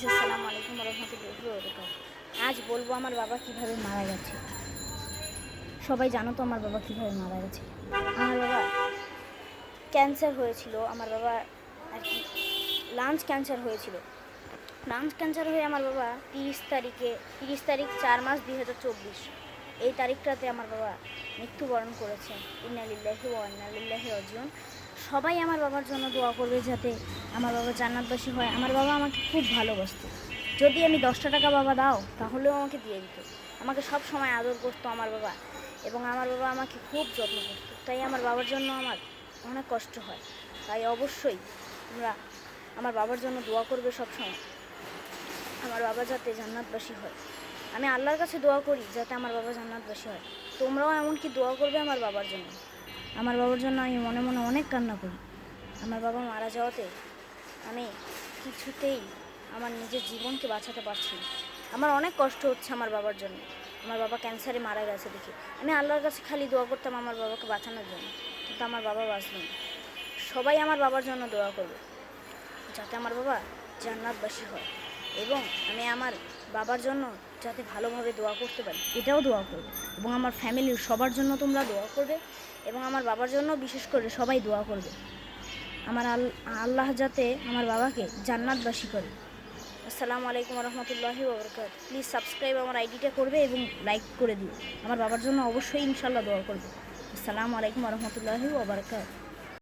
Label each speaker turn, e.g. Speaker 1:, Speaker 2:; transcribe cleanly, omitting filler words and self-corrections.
Speaker 1: আসসালামু আলাইকুম রহমতুল্লাহি ওয়া বারাকাতুহু। আজ বলবো আমার বাবা কিভাবে মারা গেছে। সবাই জানো তো আমার বাবা কিভাবে মারা গেছে। আমার বাবা ক্যান্সার হয়েছিল। আমার বাবা আর কি লাঞ্চ ক্যান্সার হয়েছিল। লাঞ্চ ক্যান্সার হয়ে আমার বাবা 30 তারিখ 4 মাস 2024 এই তারিখটাতে আমার বাবা মৃত্যুবরণ করেছে। ইন্না লিল্লাহি ওয়া ইন্না ইলাইহি রাজিউন। সবাই আমার বাবার জন্য দোয়া করবে যাতে আমার বাবা জান্নাতবাসী হয়। আমার বাবা আমাকে খুব ভালোবাসতো। যদি আমি 10টা টাকা বাবা দাও তাহলেও আমাকে দিয়ে দিত। আমাকে সব সময় আদর করতো আমার বাবা, এবং আমার বাবা আমাকে খুব যত্ন করতো। তাই আমার বাবার জন্য আমার অনেক কষ্ট হয়। তাই অবশ্যই আমরা আমার বাবার জন্য দোয়া করবে সব সময়, আমার বাবা যাতে জান্নাতবাসী হয়। আমি আল্লাহর কাছে দোয়া করি যাতে আমার বাবা জান্নাতবাসী হয়। তোমরাও এমনকি দোয়া করবে আমার বাবার জন্য। আমার বাবার জন্য আমি মনে মনে অনেক কান্না করি। আমার বাবা মারা যাওয়াতে আমি কিছুতেই আমার নিজের জীবনকে বাঁচাতে পারছি না। আমার অনেক কষ্ট হচ্ছে আমার বাবার জন্য। আমার বাবা ক্যান্সারে মারা গেছে দেখে আমি আল্লাহর কাছে খালি দোয়া করতাম আমার বাবাকে বাঁচানোর জন্য, কিন্তু আমার বাবা বাঁচল না। সবাই আমার বাবার জন্য দোয়া করবে যাতে আমার বাবা জান্নাতবাসী হয়, এবং আমি আমার বাবার জন্য যাতে ভালোভাবে দোয়া করতে পারি এটাও দোয়া করবে। এবং আমার ফ্যামিলির সবার জন্য তোমরা দোয়া করবে, এবং আমার বাবার জন্য বিশেষ করে সবাই দোয়া করবে আমার আল্লাহ যাতে আমার বাবাকে জান্নাতবাসী করে। আসসালামু আলাইকুম রহমতুল্লাহি ওয়া বারাকাতুহু। প্লিজ সাবস্ক্রাইব আমার আইডিটা করবে এবং লাইক করে দিও। আমার বাবার জন্য অবশ্যই ইনশাল্লাহ দোয়া করবে। আসসালামু আলাইকুম রহমতুল্লাহি ওয়া বারাকাতুহু।